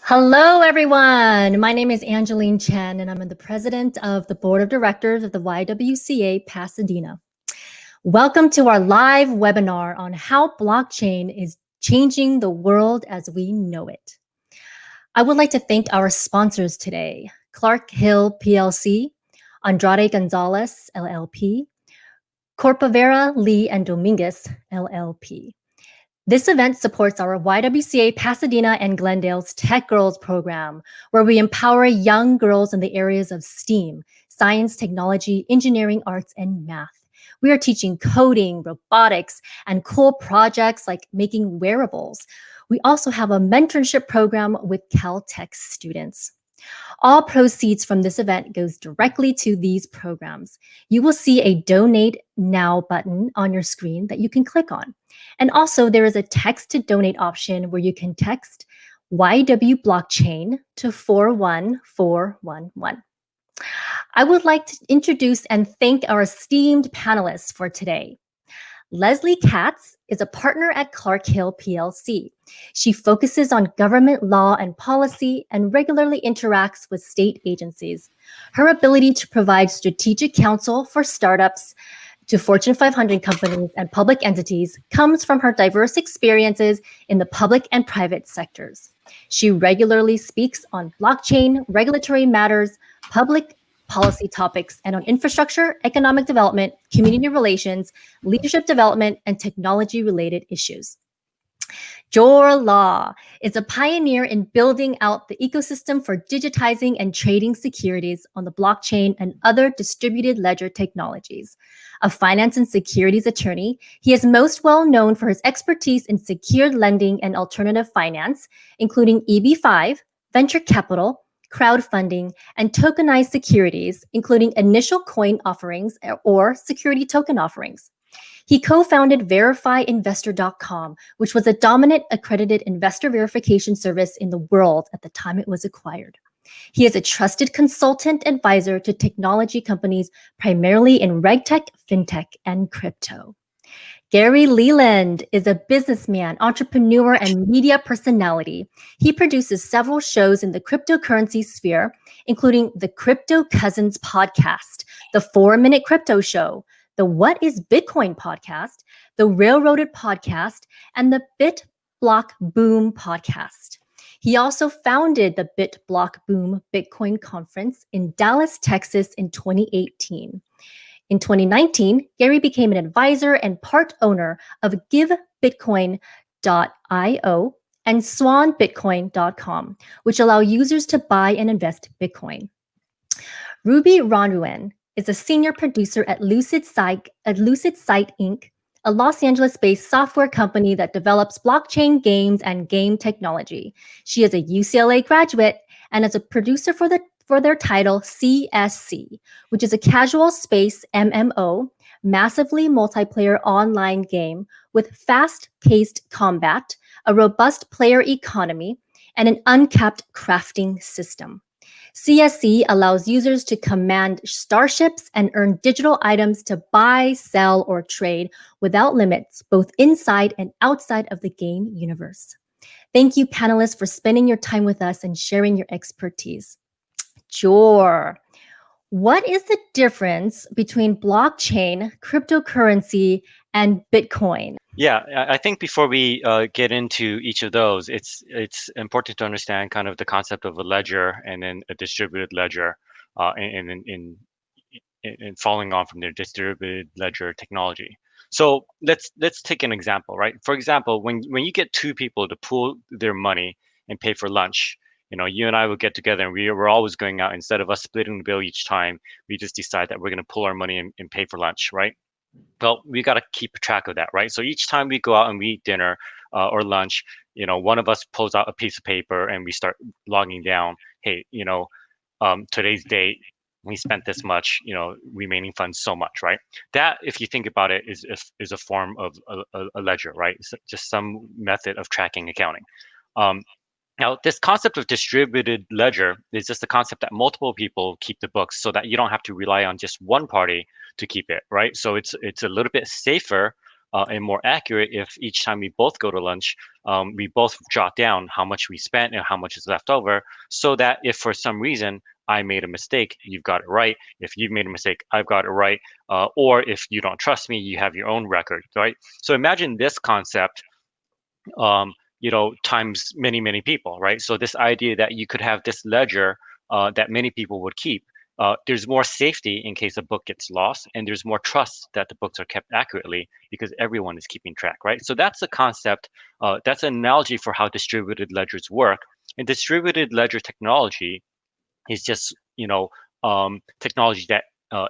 Hello, everyone. My name is Angeline Chen, and I'm the president of the board of directors of the YWCA Pasadena. Welcome to our live webinar on how blockchain is changing the world as we know it. I would like to thank our sponsors today, Clark Hill PLC, Andrade Gonzalez LLP, Corpavera Lee and Dominguez LLP. This event supports our YWCA Pasadena and Glendale's Tech Girls program, where we empower young girls in the areas of STEAM, science, technology, engineering, arts, and math. We are teaching coding, robotics, and cool projects like making wearables. We also have a mentorship program with Caltech students. All proceeds from this event goes directly to these programs. You will see a donate now button on your screen that you can click on. And also there is a text to donate option where you can text YW blockchain to 41411. I would like to introduce and thank our esteemed panelists for today. Leslie Katz is a partner at Clark Hill PLC. She focuses on government law and policy and regularly interacts with state agencies. Her ability to provide strategic counsel for startups to Fortune 500 companies and public entities comes from her diverse experiences in the public and private sectors. She regularly speaks on blockchain, regulatory matters, public policy topics, and on infrastructure, economic development, community relations, leadership development, and technology-related issues. Jor Law is a pioneer in building out the ecosystem for digitizing and trading securities on the blockchain and other distributed ledger technologies. A finance and securities attorney, he is most well known for his expertise in secured lending and alternative finance, including EB5, venture capital, crowdfunding, and tokenized securities, including initial coin offerings or security token offerings. He co-founded VerifyInvestor.com, which was a dominant accredited investor verification service in the world at the time it was acquired. He is a trusted consultant advisor to technology companies, primarily in RegTech, FinTech, and crypto. Gary Leland is a businessman, entrepreneur, and media personality. He produces several shows in the cryptocurrency sphere, including the Crypto Cousins podcast, the 4-Minute Crypto Show, the What is Bitcoin podcast, the Railroaded podcast, and the BitBlockBoom podcast. He also founded the BitBlockBoom Bitcoin Conference in Dallas, Texas in 2018. In 2019, Gary became an advisor and part owner of GiveBitcoin.io and SwanBitcoin.com, which allow users to buy and invest Bitcoin. Ruby Ronruen is a senior producer at Lucid Site Inc., a Los Angeles-based software company that develops blockchain games and game technology. She is a UCLA graduate and is a producer for their title CSC, which is a casual space MMO, massively multiplayer online game with fast-paced combat, a robust player economy, and an uncapped crafting system. CSC allows users to command starships and earn digital items to buy, sell, or trade without limits, both inside and outside of the game universe. Thank you, panelists, for spending your time with us and sharing your expertise. Sure. What is the difference between blockchain, cryptocurrency, and Bitcoin? Yeah, I think before we get into each of those, it's important to understand kind of the concept of a ledger and then a distributed ledger, in following on from their distributed ledger technology. So let's take an example, right? For example, when you get two people to pool their money and pay for lunch, you and I will get together and we're always going out. Instead of us splitting the bill each time, we just decide that we're going to pool our money and pay for lunch, right? Well, we got to keep track of that, right? So each time we go out and we eat dinner or lunch, one of us pulls out a piece of paper and we start logging down, hey, today's date, we spent this much, remaining funds so much, right? That, if you think about it, is a form of a ledger, right? It's just some method of tracking accounting. Now, this concept of distributed ledger is just the concept that multiple people keep the books so that you don't have to rely on just one party to keep it, right? So it's a little bit safer and more accurate if each time we both go to lunch, we both jot down how much we spent and how much is left over, so that if for some reason I made a mistake, you've got it right. If you've made a mistake, I've got it right. Or if you don't trust me, you have your own record, right? So imagine this concept, times many, many people, right? So this idea that you could have this ledger that many people would keep. There's more safety in case a book gets lost, and there's more trust that the books are kept accurately because everyone is keeping track, right? So that's a concept. That's an analogy for how distributed ledgers work. And distributed ledger technology is just technology that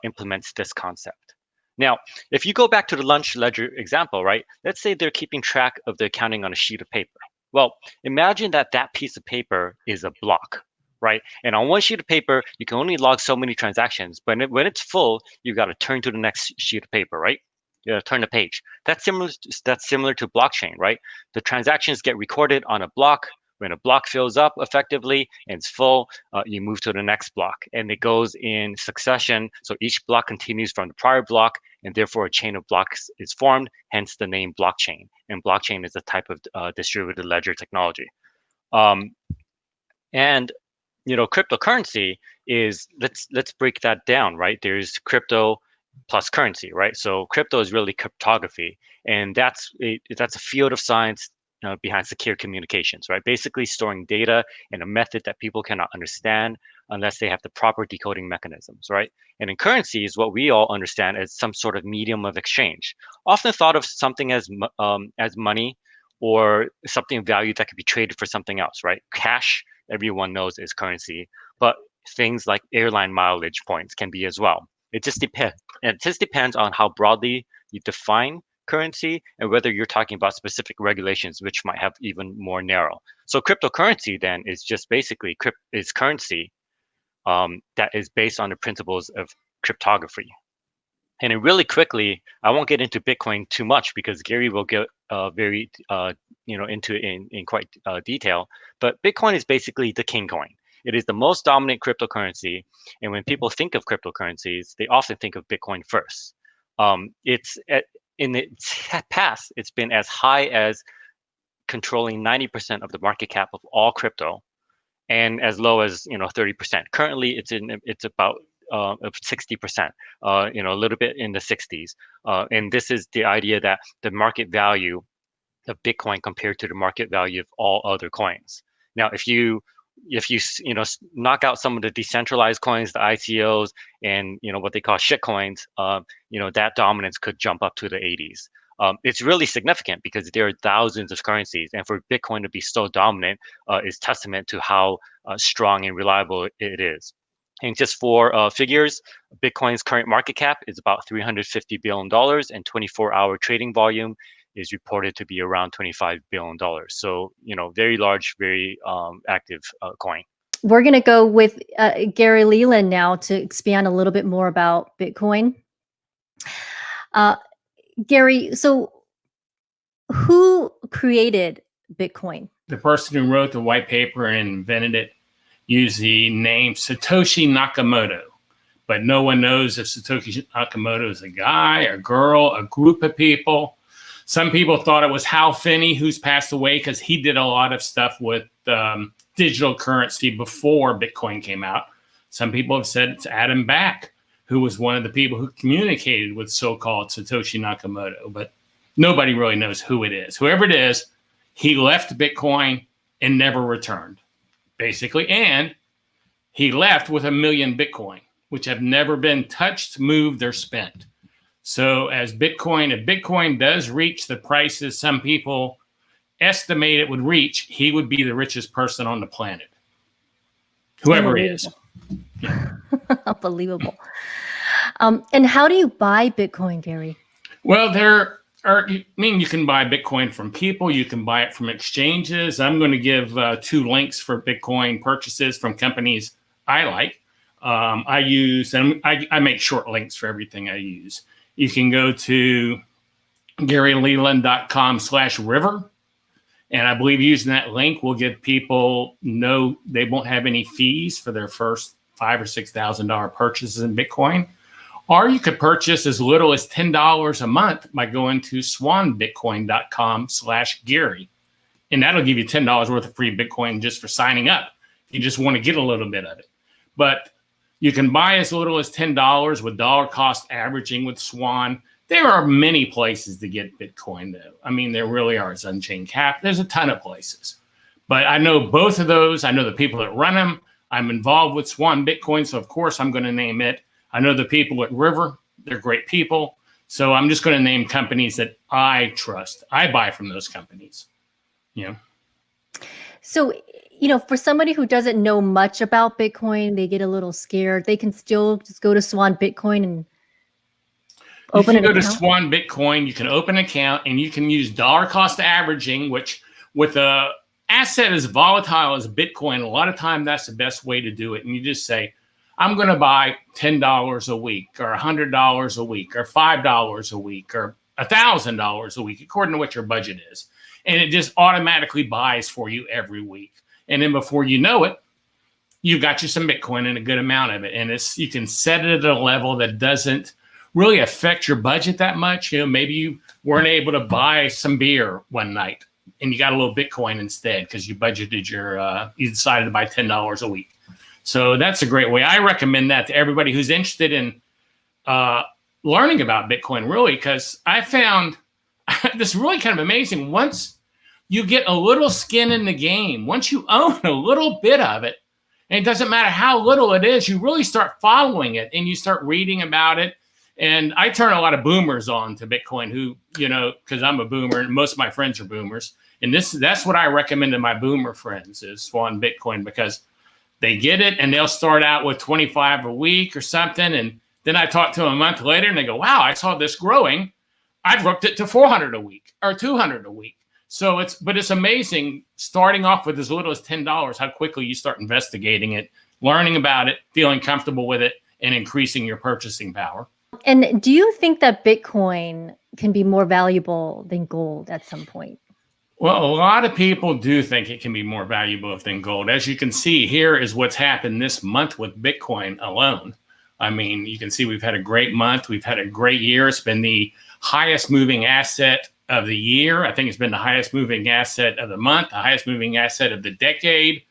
implements this concept. Now, if you go back to the lunch ledger example, right? Let's say they're keeping track of the accounting on a sheet of paper. Well, imagine that that piece of paper is a block, right? And on one sheet of paper, you can only log so many transactions, but when it's full, you got to turn to the next sheet of paper, right? You got to turn the page. That's similar to blockchain, right? The transactions get recorded on a block. When a block fills up effectively and it's full, you move to the next block, and it goes in succession. So each block continues from the prior block, and therefore a chain of blocks is formed, hence the name blockchain. And blockchain is a type of distributed ledger technology. And cryptocurrency is, let's break that down, right? There's crypto plus currency, right? So crypto is really cryptography, and that's a field of science behind secure communications, right? Basically storing data in a method that people cannot understand unless they have the proper decoding mechanisms, right? And in currency is what we all understand as some sort of medium of exchange, often thought of something as money or something of value that could be traded for something else, right? Cash, everyone knows, is currency, but things like airline mileage points can be as well. It just depends. It just depends on how broadly you define currency and whether you're talking about specific regulations, which might have even more narrow. So cryptocurrency then is just basically is currency that is based on the principles of cryptography. And then really quickly, I won't get into Bitcoin too much because Gary will get very into it in quite detail. But Bitcoin is basically the king coin. It is the most dominant cryptocurrency, and when people think of cryptocurrencies, they often think of Bitcoin first. In the past, it's been as high as controlling 90% of the market cap of all crypto, and as low as 30%. Currently, it's about 60%, a little bit in the 60s. And this is the idea that the market value of Bitcoin compared to the market value of all other coins. Now, if you knock out some of the decentralized coins, the ICOs, and what they call shit coins, that dominance could jump up to the 80s. It's really significant because there are thousands of currencies, and for Bitcoin to be so dominant is testament to how strong and reliable it is. And just for figures, Bitcoin's current market cap is about $350 billion, and 24-hour trading volume is reported to be around $25 billion. So, very large, very active coin. We're going to go with Gary Leland now to expand a little bit more about Bitcoin. Gary, so who created Bitcoin? The person who wrote the white paper and invented it used the name Satoshi Nakamoto. But no one knows if Satoshi Nakamoto is a guy, a girl, a group of people. Some people thought it was Hal Finney, who's passed away, because he did a lot of stuff with digital currency before Bitcoin came out. Some people have said it's Adam Back, who was one of the people who communicated with so-called Satoshi Nakamoto. But nobody really knows who it is. Whoever it is, he left Bitcoin and never returned, basically. And he left with 1 million Bitcoin, which have never been touched, moved, or spent. So if Bitcoin does reach the prices some people estimate it would reach, he would be the richest person on the planet. Whoever he is. Yeah. Unbelievable. And how do you buy Bitcoin, Gary? Well, you can buy Bitcoin from people. You can buy it from exchanges. I'm going to give 2 links for Bitcoin purchases from companies I like. I make short links for everything I use. You can go to GaryLeland.com/river. And I believe using that link will get people know they won't have any fees for their first $5,000 or $6,000 purchases in Bitcoin. Or you could purchase as little as $10 a month by going to swanbitcoin.com/Gary. And that'll give you $10 worth of free Bitcoin just for signing up. You just want to get a little bit of it. But you can buy as little as $10 with dollar cost averaging with Swan. There are many places to get Bitcoin, though. I mean, there really are. It's Unchained Cap. There's a ton of places. But I know both of those. I know the people that run them. I'm involved with Swan Bitcoin, so of course I'm going to name it. I know the people at River. They're great people. So I'm just going to name companies that I trust. I buy from those companies. Yeah. So, for somebody who doesn't know much about Bitcoin, they get a little scared. They can still just go to Swan Bitcoin and open an account. You can go to Swan Bitcoin. You can open an account and you can use dollar cost averaging, which with a asset as volatile as Bitcoin, a lot of time that's the best way to do it. And you just say, I'm going to buy $10 a week or $100 a week or $5 a week or $1,000 a week, according to what your budget is. And it just automatically buys for you every week. And then before you know it, you've got you some Bitcoin and a good amount of it. And you can set it at a level that doesn't really affect your budget that much. Maybe you weren't able to buy some beer one night and you got a little Bitcoin instead because you budgeted you decided to buy $10 a week. So that's a great way. I recommend that to everybody who's interested in learning about Bitcoin, really, because I found this really kind of amazing. Once you get a little skin in the game, once you own a little bit of it, and it doesn't matter how little it is, you really start following it and you start reading about it. And I turn a lot of boomers on to Bitcoin who, because I'm a boomer and most of my friends are boomers. And that's what I recommend to my boomer friends is Swan Bitcoin, because they get it and they'll start out with 25 a week or something. And then I talk to them a month later and they go, wow, I saw this growing. I've worked it to 400 a week or 200 a week. So it's amazing starting off with as little as $10, how quickly you start investigating it, learning about it, feeling comfortable with it, and increasing your purchasing power. And do you think that Bitcoin can be more valuable than gold at some point? Well, a lot of people do think it can be more valuable than gold. As you can see, here is what's happened this month with Bitcoin alone. I mean, you can see we've had a great month. We've had a great year. It's been the highest moving asset of the year. I think it's been the highest moving asset of the month, the highest moving asset of the decade.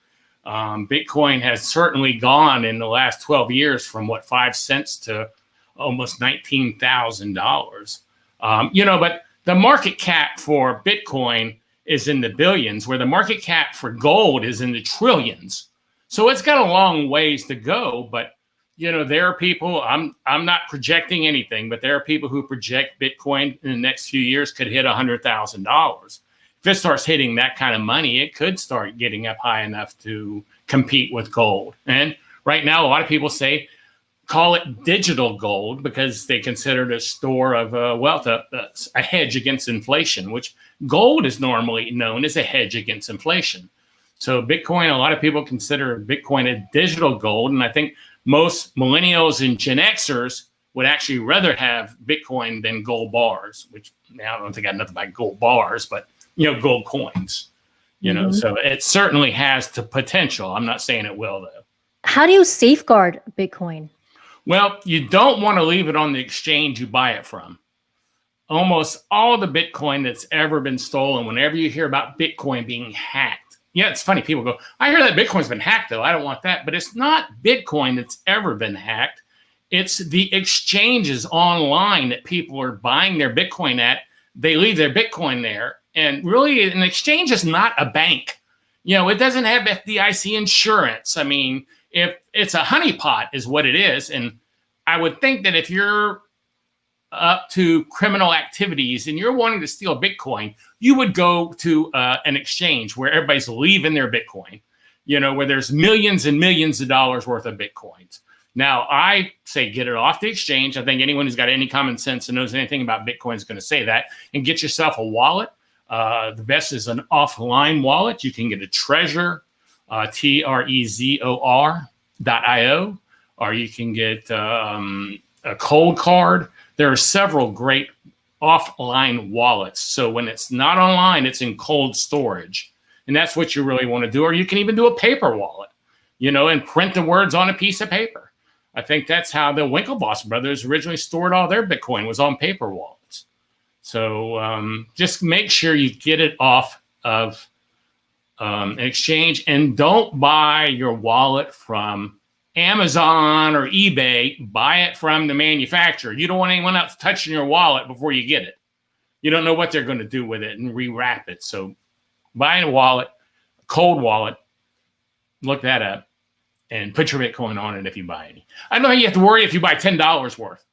Bitcoin has certainly gone in the last 12 years from 5 cents to almost $19,000. But the market cap for Bitcoin is in the billions, where the market cap for gold is in the trillions. So it's got a long ways to go, but there are people, I'm not projecting anything, but there are people who project Bitcoin in the next few years could hit $100,000. If it starts hitting that kind of money, it could start getting up high enough to compete with gold. And right now, a lot of people call it digital gold because they consider it a store of wealth, a hedge against inflation, which gold is normally known as a hedge against inflation. So Bitcoin, a lot of people consider Bitcoin a digital gold. And I think most millennials and Gen Xers would actually rather have Bitcoin than gold bars, which now I don't think I know nothing about gold bars, but, gold coins, so it certainly has the potential. I'm not saying it will, though. How do you safeguard Bitcoin? Well, you don't want to leave it on the exchange you buy it from. Almost all the Bitcoin that's ever been stolen, whenever you hear about Bitcoin being hacked, it's funny. People go, I hear that Bitcoin's been hacked, though. I don't want that. But it's not Bitcoin that's ever been hacked. It's the exchanges online that people are buying their Bitcoin at. They leave their Bitcoin there. And really, an exchange is not a bank. It doesn't have FDIC insurance. I mean, if it's a honeypot is what it is. And I would think that if you're up to criminal activities and you're wanting to steal Bitcoin, you would go to an exchange where everybody's leaving their Bitcoin, where there's millions and millions of dollars worth of Bitcoins. Now, I say get it off the exchange. I think anyone who's got any common sense and knows anything about Bitcoin is going to say that. And get yourself a wallet. The best is an offline wallet. You can get a Trezor, Trezor.io, or you can get a cold card. There are several great offline wallets. So when it's not online, it's in cold storage. And that's what you really want to do. Or you can even do a paper wallet, and print the words on a piece of paper. I think that's how the Winklevoss brothers originally stored all their Bitcoin, was on paper wallets. So just make sure you get it off of an exchange, and don't buy your wallet from Amazon or eBay. Buy it from the manufacturer. You don't want anyone else touching your wallet before you get it. You don't know what they're going to do with it and rewrap it. So buy a wallet, a cold wallet, look that up, and put your Bitcoin on it if you buy any. I know you have to worry if you buy $10 worth.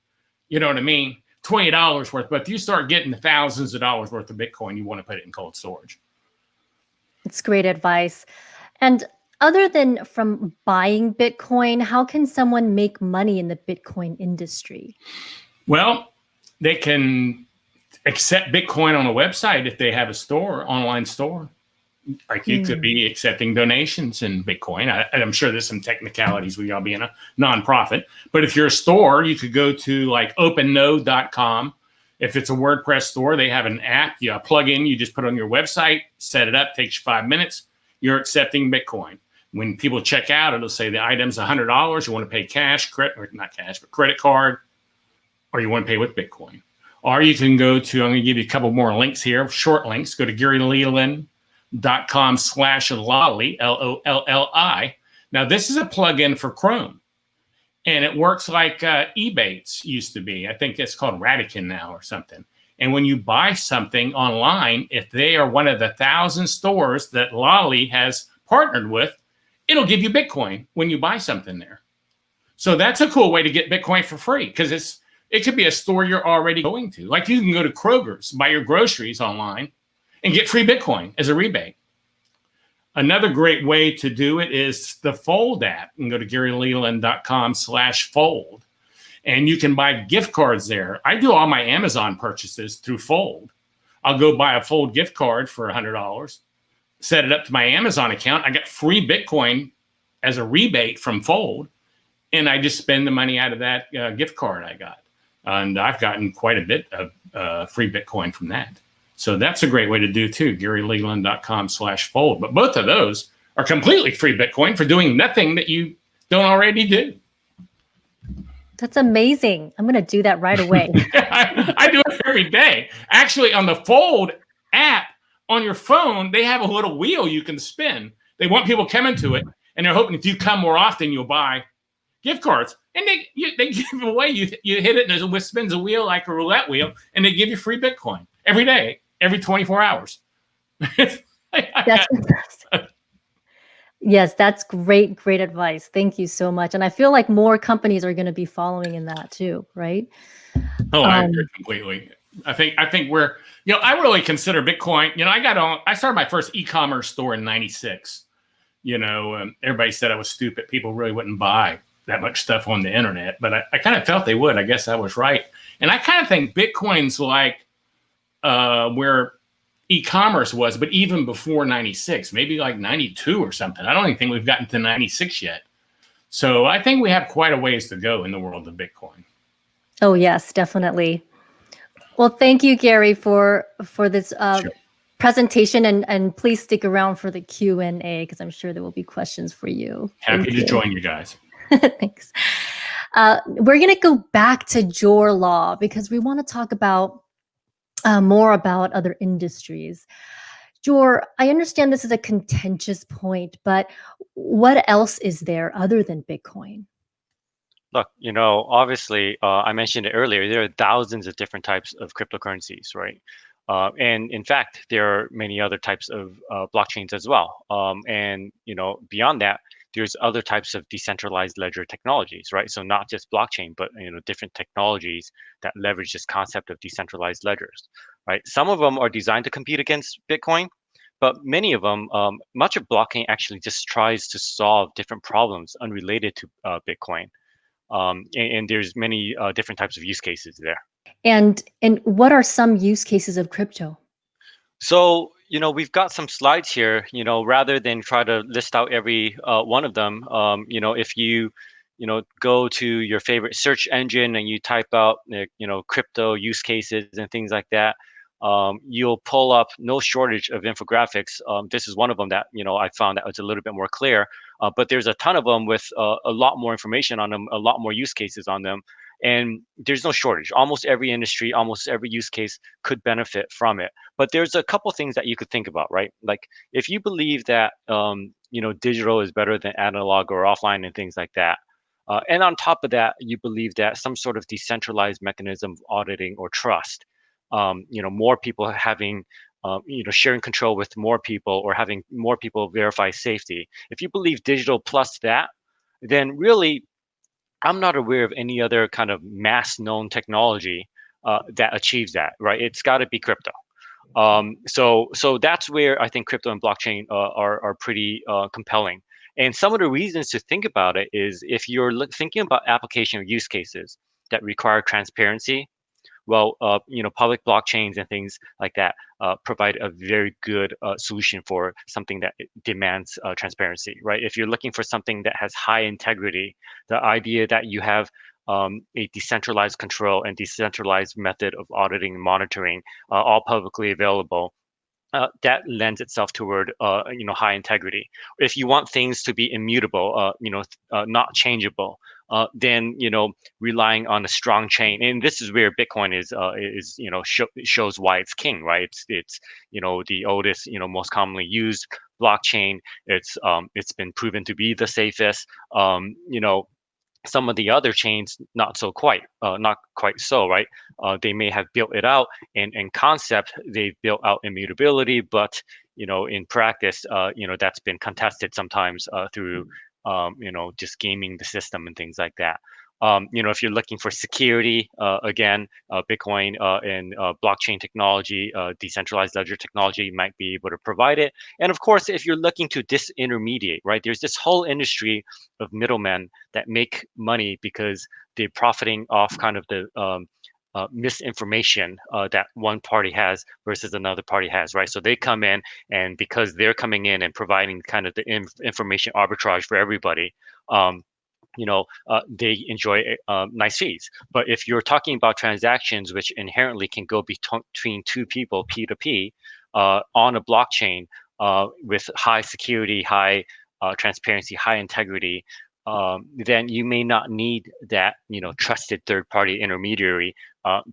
You know what I mean? $20 worth. But if you start getting thousands of dollars worth of Bitcoin, you want to put it in cold storage. It's great advice. And other than from buying Bitcoin, how can someone make money in the Bitcoin industry? Well, they can accept Bitcoin on a website if they have a store, online store. Like you could be accepting donations in Bitcoin. I'm sure there's some technicalities with y'all being a nonprofit. But if you're a store, you could go to like opennode.com. If it's a WordPress store, they have an app. You plug in, you just put it on your website, set it up, takes you 5 minutes. You're accepting Bitcoin. When people check out, it'll say the item's $100. You want to pay cash, or not cash, but credit card, or you want to pay with Bitcoin. Or you can go to, I'm going to give you a couple more links here, short links. Go to GaryLeland.com/Lolli, Lolli. Now, this is a plugin for Chrome. And it works like Ebates used to be. I think it's called Radican now or something. And when you buy something online, if they are one of the 1,000 stores that Lolli has partnered with, it'll give you Bitcoin when you buy something there. So that's a cool way to get Bitcoin for free, because it could be a store you're already going to. Like you can go to Kroger's, buy your groceries online, and get free Bitcoin as a rebate. Another great way to do it is the Fold app. You can go to GaryLeland.com/Fold, and you can buy gift cards there. I do all my Amazon purchases through Fold. I'll go buy a Fold gift card for $100, set it up to my Amazon account. I get free Bitcoin as a rebate from Fold, and I just spend the money out of that gift card I got. And I've gotten quite a bit of free Bitcoin from that. So that's a great way to do too, GaryLeland.com/Fold. But both of those are completely free Bitcoin for doing nothing that you don't already do. That's amazing. I'm going to do that right away. I do it every day. Actually, on the Fold app on your phone, they have a little wheel you can spin. They want people coming to it, and they're hoping if you come more often, you'll buy gift cards. And they give away, you hit it, and it spins a wheel like a roulette wheel, and they give you free Bitcoin every day. Every 24 hours. That's fantastic. Yes, that's great advice. Thank you so much. And I feel like more companies are going to be following in that too, right? Oh, I agree completely. I think we're, I really consider Bitcoin, I started my first e-commerce store in 96. Everybody said I was stupid. People really wouldn't buy that much stuff on the internet, but I kind of felt they would. I guess I was right. And I kind of think Bitcoin's like, where e-commerce was, but even before 96, maybe like 92 or something. I don't even think we've gotten to 96 yet. So I think we have quite a ways to go in the world of Bitcoin. Oh, yes, definitely. Well, thank you, Gary, for this presentation, and please stick around for the Q&A, because I'm sure there will be questions for you. Happy to join you guys. Thanks. We're going to go back to Jor Law, because we want to talk about more about other industries. Jor, I understand this is a contentious point, but what else is there other than Bitcoin? Look, obviously, I mentioned it earlier, there are thousands of different types of cryptocurrencies, right? And in fact, there are many other types of blockchains as well. And, beyond that, there's other types of decentralized ledger technologies, right? So not just blockchain, but different technologies that leverage this concept of decentralized ledgers, right? Some of them are designed to compete against Bitcoin, but many of them, much of blockchain actually just tries to solve different problems unrelated to Bitcoin. And there's many different types of use cases there. And what are some use cases of crypto? So, we've got some slides here, rather than try to list out every one of them, if you, go to your favorite search engine and you type out, crypto use cases and things like that, you'll pull up no shortage of infographics. This is one of them that, I found that was a little bit more clear but there's a ton of them with a lot more information on them, a lot more use cases on them, and there's no shortage. Almost every industry, almost every use case could benefit from it. But there's a couple things that you could think about, right? Like if you believe that digital is better than analog or offline and things like that. And on top of that, you believe that some sort of decentralized mechanism of auditing or trust, more people having, sharing control with more people or having more people verify safety. If you believe digital plus that, then really, I'm not aware of any other kind of mass known technology that achieves that, right? It's got to be crypto. So that's where I think crypto and blockchain are pretty compelling. And some of the reasons to think about it is if you're thinking about application use cases that require transparency, well, public blockchains and things like that provide a very good solution for something that demands transparency, right? If you're looking for something that has high integrity, the idea that you have a decentralized control and decentralized method of auditing and monitoring, all publicly available, that lends itself toward high integrity. If you want things to be immutable, not changeable, then relying on a strong chain, and this is where Bitcoin shows why it's king, right? It's the oldest, most commonly used blockchain. It's been proven to be the safest. Some of the other chains not quite so, right? They may have built it out, and in concept they've built out immutability, but in practice that's been contested sometimes through just gaming the system and things like that. If you're looking for security, again, Bitcoin and blockchain technology, decentralized ledger technology might be able to provide it. And of course, if you're looking to disintermediate, right, there's this whole industry of middlemen that make money because they're profiting off kind of the misinformation that one party has versus another party has, right? So they come in, and because they're coming in and providing kind of the information arbitrage for everybody, they enjoy nice fees. But if you're talking about transactions which inherently can go between two people, P to P, on a blockchain with high security, high transparency, high integrity, then you may not need that trusted third-party intermediary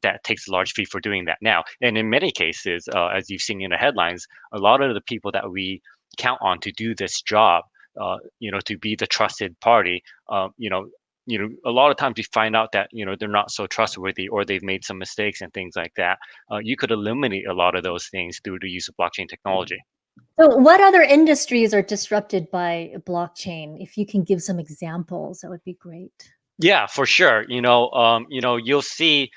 that takes a large fee for doing that now. And in many cases, as you've seen in the headlines, a lot of the people that we count on to do this job, to be the trusted party, a lot of times you find out that they're not so trustworthy, or they've made some mistakes and things like that. You could eliminate a lot of those things through the use of blockchain technology. So what other industries are disrupted by blockchain? If you can give some examples, that would be great. Yeah, for sure. You'll see,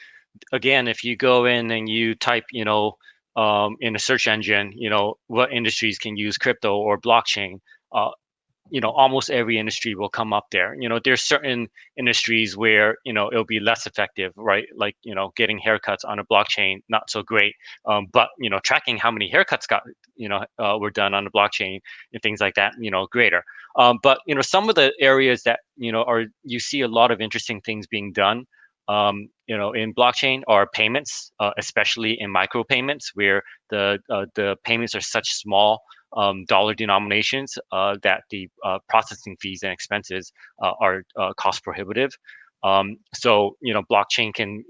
again, if you go in and you type, in a search engine, what industries can use crypto or blockchain, almost every industry will come up there. There's certain industries where, it'll be less effective, right? Like, getting haircuts on a blockchain, not so great. But, tracking how many haircuts were done on the blockchain and things like that, greater. But, some of the areas that, you see a lot of interesting things being done, in blockchain are payments, especially in micropayments, where the payments are such small dollar denominations that the processing fees and expenses are cost prohibitive. So blockchain can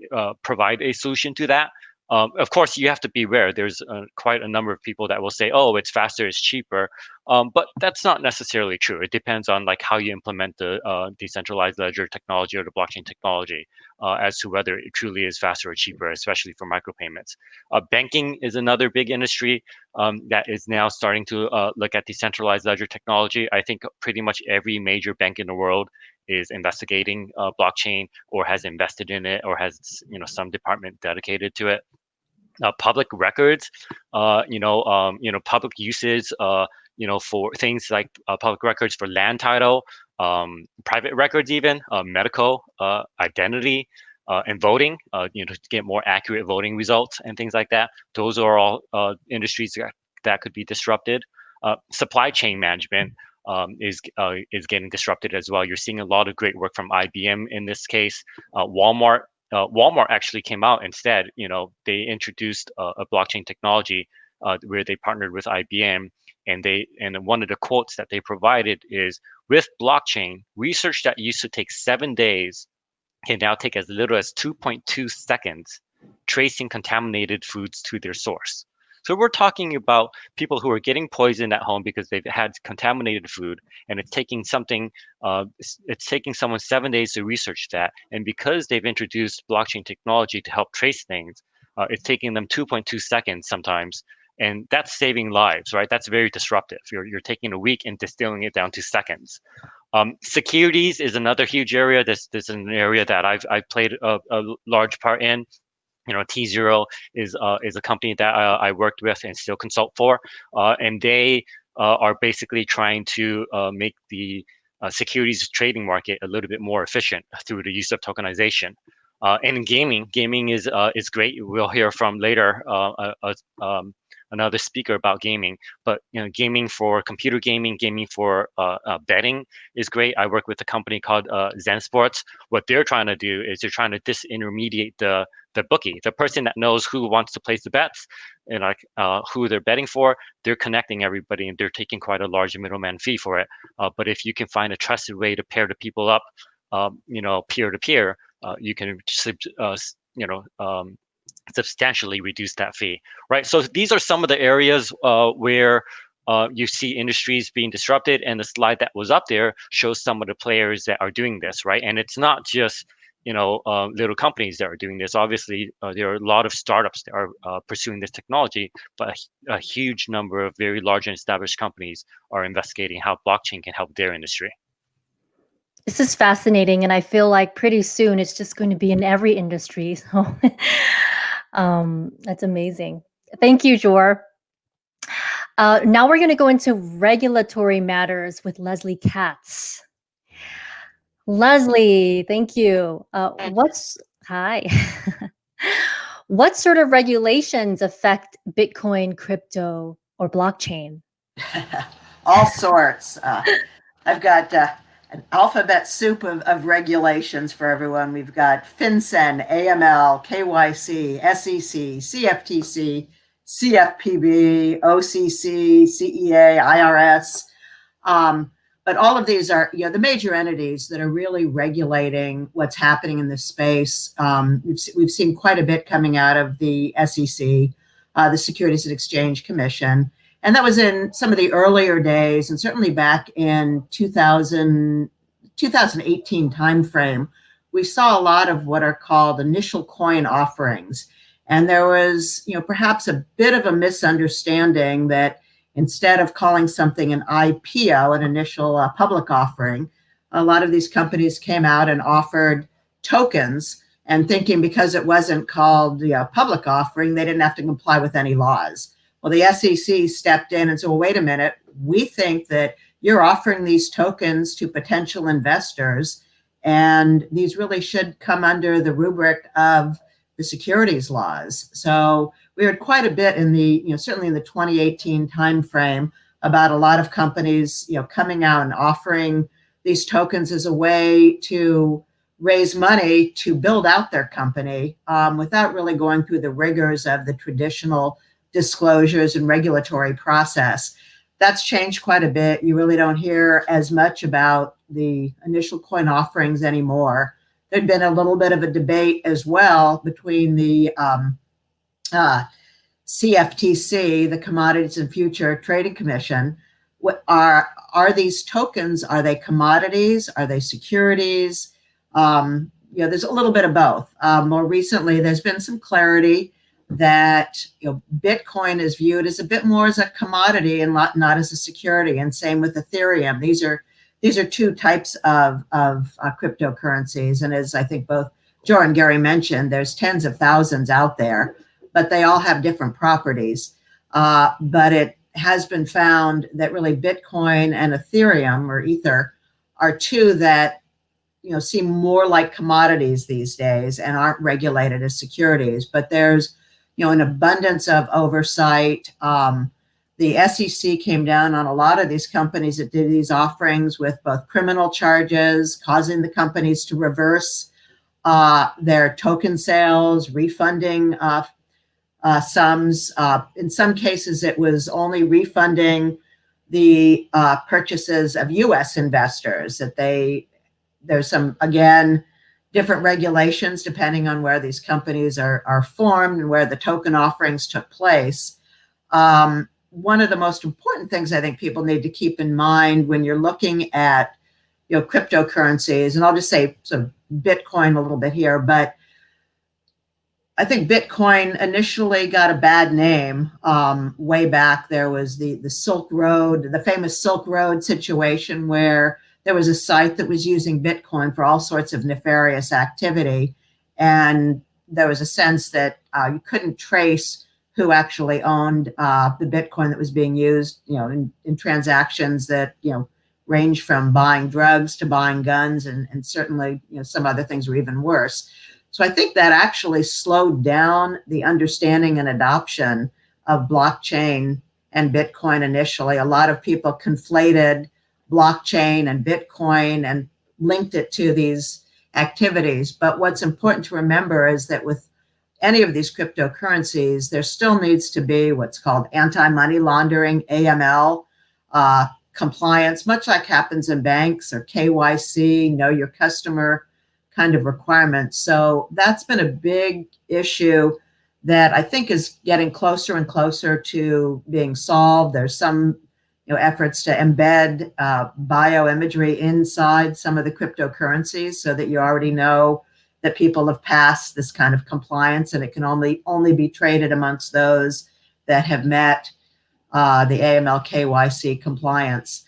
provide a solution to that. Of course, you have to be aware. There's quite a number of people that will say, "Oh, it's faster, it's cheaper," but that's not necessarily true. It depends on like how you implement the decentralized ledger technology or the blockchain technology as to whether it truly is faster or cheaper, especially for micropayments. Banking is another big industry that is now starting to look at decentralized ledger technology. I think pretty much every major bank in the world is investigating blockchain, or has invested in it, or has some department dedicated to it. Public records, public uses, for things like public records for land title, private records, even medical, identity, and voting, to get more accurate voting results and things like that. Those are all industries that could be disrupted. Supply chain management is getting disrupted as well. You're seeing a lot of great work from IBM in this case. Walmart actually came out instead. They introduced a blockchain technology where they partnered with IBM, And one of the quotes that they provided is, with blockchain, research that used to take 7 days can now take as little as 2.2 seconds, tracing contaminated foods to their source. So we're talking about people who are getting poisoned at home because they've had contaminated food, and it's taking someone 7 days to research that. And because they've introduced blockchain technology to help trace things, it's taking them 2.2 seconds sometimes. And that's saving lives, right? That's very disruptive. You're taking a week and distilling it down to seconds. Securities is another huge area. This is an area that I've played a large part in. T0 is a company that I worked with and still consult for, and they are basically trying to make the securities trading market a little bit more efficient through the use of tokenization. And in gaming is great. We'll hear from later another speaker about gaming, but gaming for computer gaming for betting is great. I work with a company called Zen Sports. What they're trying to do is they're trying to disintermediate the bookie, the person that knows who wants to place the bets and who they're betting for. They're connecting everybody, and they're taking quite a large middleman fee for it. But if you can find a trusted way to pair the people up, peer to peer, you can substantially reduce that fee, right? So these are some of the areas where you see industries being disrupted, and the slide that was up there shows some of the players that are doing this, right? And it's not just little companies that are doing this. Obviously, there are a lot of startups that are pursuing this technology, but a huge number of very large and established companies are investigating how blockchain can help their industry. This is fascinating, and I feel like pretty soon it's just going to be in every industry. So that's amazing. Thank you, Jor. Now we're going to go into regulatory matters with Leslie Katz. Leslie, thank you. Hi. What sort of regulations affect Bitcoin, crypto, or blockchain? All sorts. I've got an alphabet soup of regulations for everyone. We've got FinCEN, AML, KYC, SEC, CFTC, CFPB, OCC, CEA, IRS. But all of these are, the major entities that are really regulating what's happening in this space. We've seen quite a bit coming out of the SEC, the Securities and Exchange Commission. And that was in some of the earlier days, and certainly back in 2018 timeframe, we saw a lot of what are called initial coin offerings. And there was, perhaps a bit of a misunderstanding that instead of calling something an IPO, an initial public offering, a lot of these companies came out and offered tokens, and thinking because it wasn't called the public offering, they didn't have to comply with any laws. Well, the SEC stepped in and said, well, wait a minute, we think that you're offering these tokens to potential investors, and these really should come under the rubric of the securities laws. So we heard quite a bit in the, certainly in the 2018 timeframe about a lot of companies, coming out and offering these tokens as a way to raise money to build out their company without really going through the rigors of the traditional disclosures and regulatory process. That's changed quite a bit. You really don't hear as much about the initial coin offerings anymore. There'd been a little bit of a debate as well between the CFTC, the Commodities and Future Trading Commission. What are these tokens? Are they commodities? Are they securities? There's a little bit of both. More recently, there's been some clarity that Bitcoin is viewed as a bit more as a commodity and not as a security, and same with Ethereum. These are two types of cryptocurrencies, and as I think both Jor and Gary mentioned, there's tens of thousands out there, but they all have different properties. But it has been found that really Bitcoin and Ethereum, or Ether, are two that seem more like commodities these days and aren't regulated as securities. But there's an abundance of oversight. The SEC came down on a lot of these companies that did these offerings with both criminal charges, causing the companies to reverse their token sales, refunding sums. In some cases, it was only refunding the purchases of U.S. investors, that there's some, again, different regulations depending on where these companies are formed and where the token offerings took place. One of the most important things I think people need to keep in mind when you're looking at, cryptocurrencies, and I'll just say sort of Bitcoin a little bit here, but I think Bitcoin initially got a bad name. Way back, there was the Silk Road, the famous Silk Road situation where there was a site that was using Bitcoin for all sorts of nefarious activity. And there was a sense that you couldn't trace who actually owned the Bitcoin that was being used, in transactions that, range from buying drugs to buying guns, and certainly, some other things were even worse. So I think that actually slowed down the understanding and adoption of blockchain and Bitcoin initially. A lot of people conflated blockchain and Bitcoin and linked it to these activities. But what's important to remember is that with any of these cryptocurrencies, there still needs to be what's called anti-money laundering, AML, compliance, much like happens in banks, or KYC, know your customer kind of requirements. So that's been a big issue that I think is getting closer and closer to being solved. There's some efforts to embed bioimagery inside some of the cryptocurrencies so that you already know that people have passed this kind of compliance, and it can only be traded amongst those that have met the AML KYC compliance.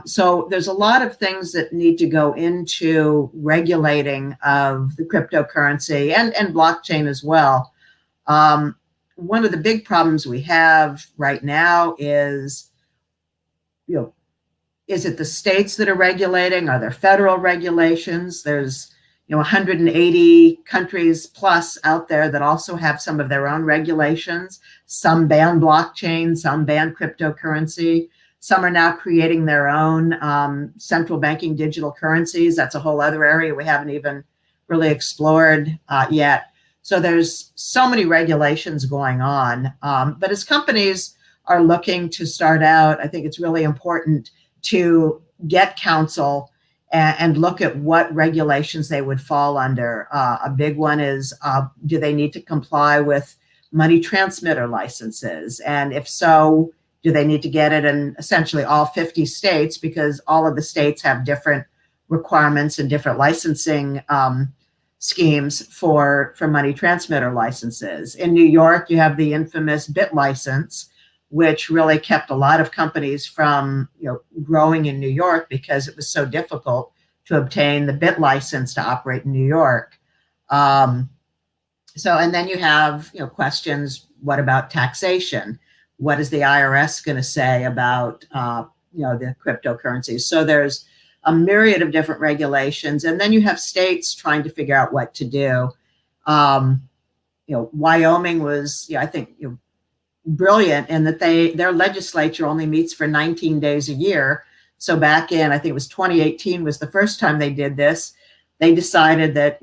So there's a lot of things that need to go into regulating of the cryptocurrency and blockchain as well. One of the big problems we have right now is, is it the states that are regulating? Are there federal regulations? There's 180 countries plus out there that also have some of their own regulations. Some ban blockchain, some ban cryptocurrency. Some are now creating their own central banking digital currencies. That's a whole other area we haven't even really explored yet. So there's so many regulations going on. But as companies are looking to start out, I think it's really important to get counsel and look at what regulations they would fall under. A big one is, do they need to comply with money transmitter licenses? And if so, do they need to get it in essentially all 50 states, because all of the states have different requirements and different licensing schemes for money transmitter licenses. In New York, you have the infamous BIT license, which really kept a lot of companies from growing in New York because it was so difficult to obtain the BIT license to operate in New York. And then you have questions. What about taxation? What is the IRS going to say about the cryptocurrencies? So there's a myriad of different regulations, and then you have states trying to figure out what to do. Wyoming was, I think, brilliant in that their legislature only meets for 19 days a year. So back in, I think it was 2018 was the first time they did this. They decided that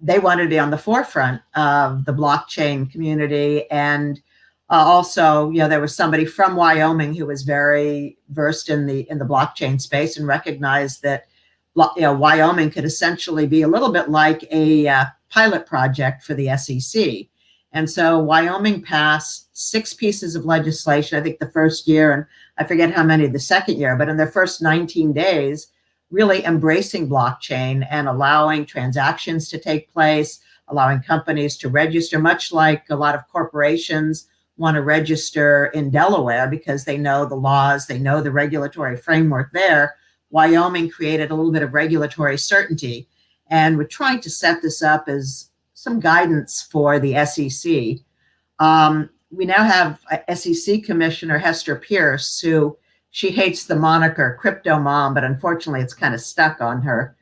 they wanted to be on the forefront of the blockchain community, and also there was somebody from Wyoming who was very versed in the blockchain space and recognized that Wyoming could essentially be a little bit like a pilot project for the SEC. And so Wyoming passed 6 pieces of legislation, I think the first year, and I forget how many the second year, but in their first 19 days, really embracing blockchain and allowing transactions to take place, allowing companies to register, much like a lot of corporations want to register in Delaware because they know the laws, they know the regulatory framework there. Wyoming created a little bit of regulatory certainty, and we're trying to set this up as some guidance for the SEC. We now have SEC Commissioner Hester Pierce, who she hates the moniker crypto mom, but unfortunately it's kind of stuck on her.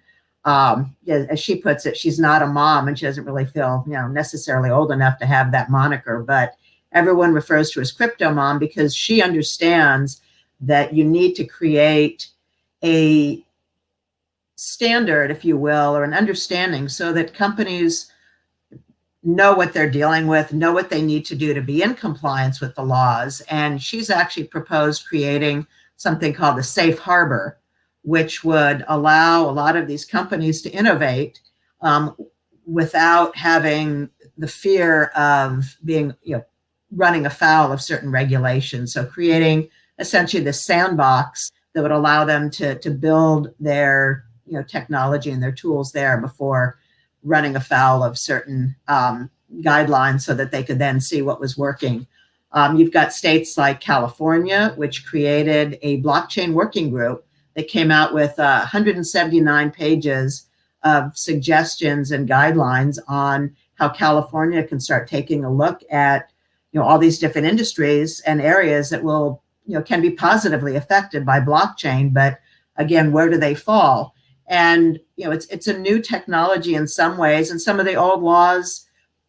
As she puts it, she's not a mom and she doesn't really feel necessarily old enough to have that moniker, but everyone refers to her as crypto mom because she understands that you need to create a standard, if you will, or an understanding so that companies know what they're dealing with, know what they need to do to be in compliance with the laws. And she's actually proposed creating something called the safe harbor, which would allow a lot of these companies to innovate without having the fear of being, running afoul of certain regulations. So creating essentially the sandbox that would allow them to build their, technology and their tools there before running afoul of certain guidelines so that they could then see what was working. You've got states like California, which created a blockchain working group that came out with 179 pages of suggestions and guidelines on how California can start taking a look at, all these different industries and areas that will, can be positively affected by blockchain. But again, where do they fall? And, it's a new technology in some ways, and some of the old laws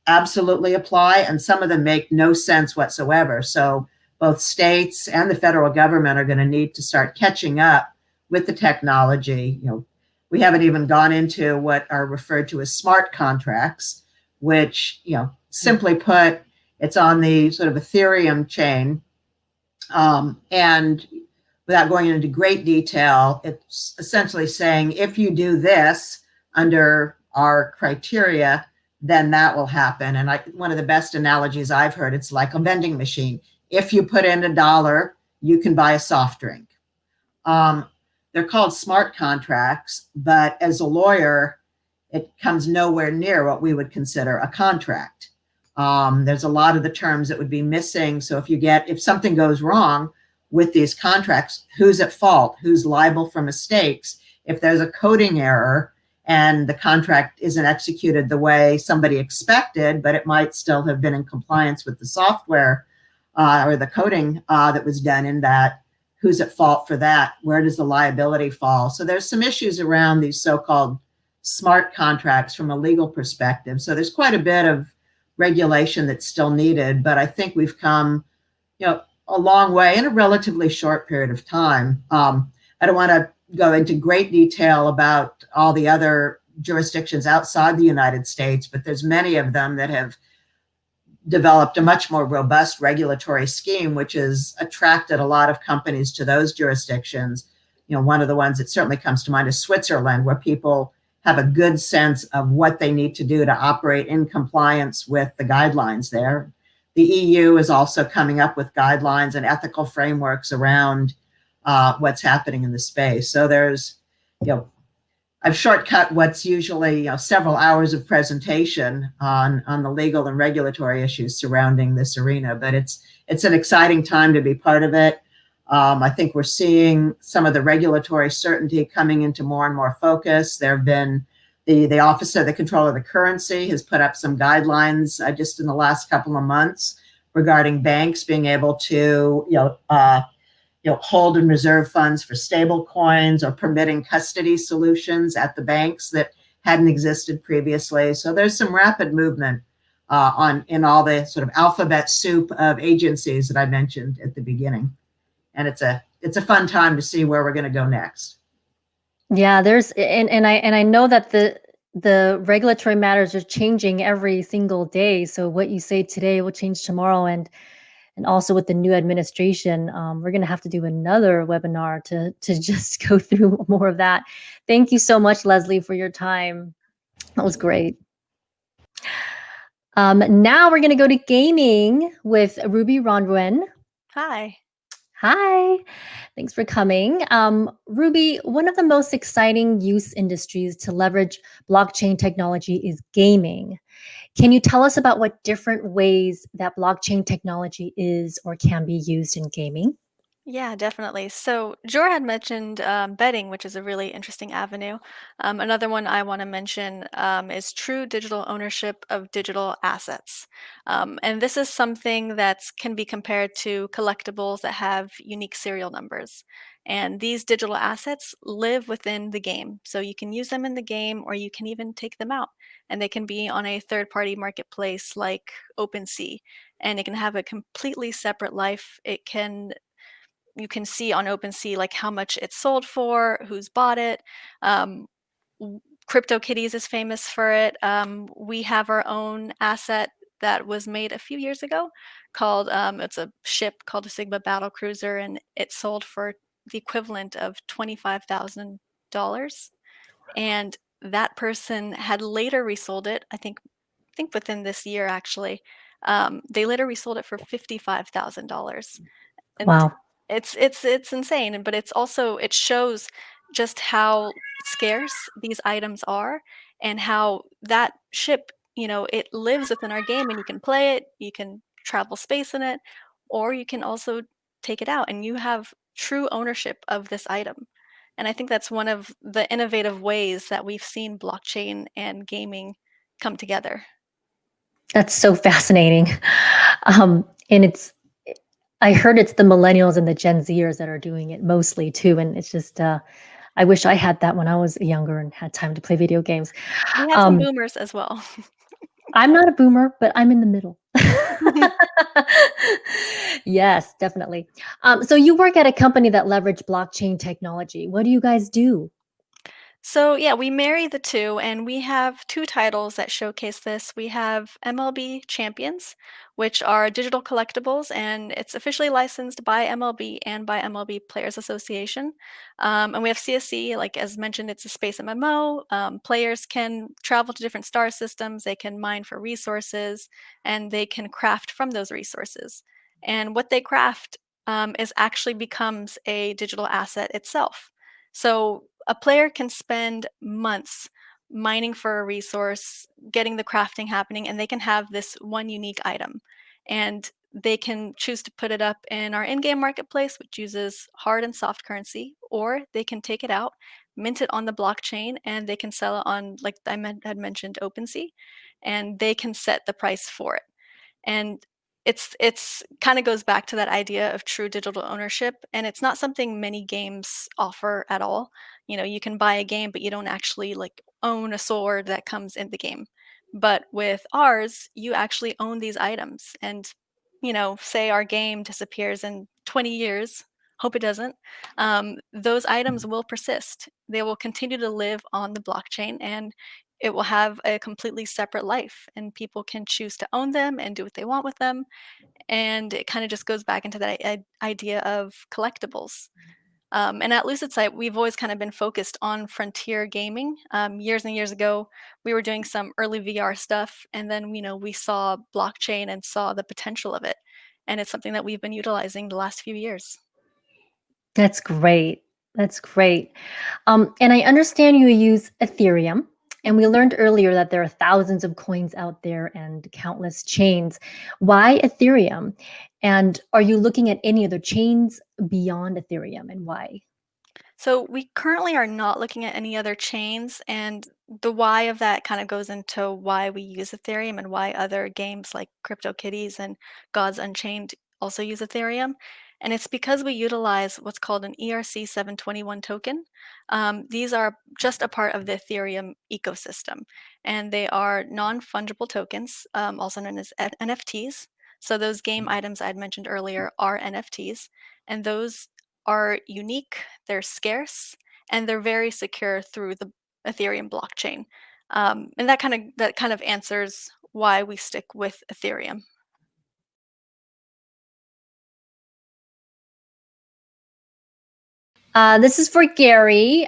absolutely apply, and some of them make no sense whatsoever. So both states and the federal government are going to need to start catching up with the technology. We haven't even gone into what are referred to as smart contracts, which, simply put, it's on the sort of Ethereum chain. And without going into great detail, it's essentially saying, if you do this under our criteria, then that will happen. And one of the best analogies I've heard, it's like a vending machine. If you put in $1, you can buy a soft drink. They're called smart contracts, but as a lawyer, it comes nowhere near what we would consider a contract. There's a lot of the terms that would be missing. So if something goes wrong with these contracts, who's at fault? Who's liable for mistakes? If there's a coding error and the contract isn't executed the way somebody expected, but it might still have been in compliance with the software or the coding that was done in that, who's at fault for that? Where does the liability fall? So there's some issues around these so-called smart contracts from a legal perspective. So there's quite a bit of regulation that's still needed, but I think we've come, a long way in a relatively short period of time. I don't want to go into great detail about all the other jurisdictions outside the United States, but there's many of them that have developed a much more robust regulatory scheme, which has attracted a lot of companies to those jurisdictions. One of the ones that certainly comes to mind is Switzerland, where people have a good sense of what they need to do to operate in compliance with the guidelines there. The EU is also coming up with guidelines and ethical frameworks around what's happening in the space. So there's, I've shortcut what's usually several hours of presentation on the legal and regulatory issues surrounding this arena, but it's an exciting time to be part of it. I think we're seeing some of the regulatory certainty coming into more and more focus. There have been the Office of the Control of the Currency has put up some guidelines just in the last couple of months regarding banks being able to hold and reserve funds for stable coins, or permitting custody solutions at the banks that hadn't existed previously. So there's some rapid movement in all the sort of alphabet soup of agencies that I mentioned at the beginning. And it's a fun time to see where we're going to go next. Yeah, and I know that the regulatory matters are changing every single day. So what you say today will change tomorrow, and also with the new administration, we're going to have to do another webinar to just go through more of that. Thank you so much, Leslie, for your time. That was great. Now we're going to go to gaming with Ruby Ronruen. Hi. Hi, thanks for coming. Ruby, one of the most exciting use industries to leverage blockchain technology is gaming. Can you tell us about what different ways that blockchain technology is or can be used in gaming? Yeah, definitely. So Jor had mentioned betting, which is a really interesting avenue. Another one I want to mention is true digital ownership of digital assets. And this is something that can be compared to collectibles that have unique serial numbers. And these digital assets live within the game. So you can use them in the game, or you can even take them out. And they can be on a third-party marketplace like OpenSea. And it can have a completely separate life. You can see on OpenSea like how much it's sold for, who's bought it. CryptoKitties is famous for it. We have our own asset that was made a few years ago called, it's a ship called a Sigma Battle Cruiser, and it sold for the equivalent of $25,000. And that person had later resold it, I think within this year, actually. They later resold it for $55,000. And Wow. it's insane, but it's also, it shows just how scarce these items are and how that ship, it lives within our game and you can play it, you can travel space in it, or you can also take it out and you have true ownership of this item. And I think that's one of the innovative ways that we've seen blockchain and gaming come together. That's so fascinating. And I heard it's the millennials and the Gen Zers that are doing it mostly too. And it's just, I wish I had that when I was younger and had time to play video games. We have some boomers as well. I'm not a boomer, but I'm in the middle. Yes, definitely. So you work at a company that leverage blockchain technology. What do you guys do? So yeah, we marry the two, and we have two titles that showcase this. We have MLB Champions, which are digital collectibles, and it's officially licensed by MLB and by MLB Players Association. And we have CSC, like as mentioned, it's a space MMO. Players can travel to different star systems, they can mine for resources, and they can craft from those resources. And what they craft is actually becomes a digital asset itself. So a player can spend months mining for a resource, getting the crafting happening, and they can have this one unique item. And they can choose to put it up in our in-game marketplace, which uses hard and soft currency, or they can take it out, mint it on the blockchain, and they can sell it on, like I had mentioned, OpenSea, and they can set the price for it. And it's kind of goes back to that idea of true digital ownership, and it's not something many games offer at all. You can buy a game, but you don't actually like own a sword that comes in the game. But with ours, you actually own these items. And say our game disappears in 20 years, hope it doesn't, those items will persist. They will continue to live on the blockchain, and it will have a completely separate life, and people can choose to own them and do what they want with them. And it kind of just goes back into that idea of collectibles. And at Lucid Site, we've always kind of been focused on frontier gaming. Years and years ago, we were doing some early VR stuff, and then we saw blockchain and saw the potential of it, and it's something that we've been utilizing the last few years. That's great. That's great. And I understand you use Ethereum. And we learned earlier that there are thousands of coins out there and countless chains. Why Ethereum? And are you looking at any other chains beyond Ethereum, and why? So we currently are not looking at any other chains, and the why of that kind of goes into why we use Ethereum and why other games like CryptoKitties and Gods Unchained also use Ethereum. And it's because we utilize what's called an ERC 721 token. These are just a part of the Ethereum ecosystem, and they are non-fungible tokens, also known as NFTs. So those game items I had mentioned earlier are NFTs, and those are unique, they're scarce, and they're very secure through the Ethereum blockchain. And that kind of answers why we stick with Ethereum. This is for Gary.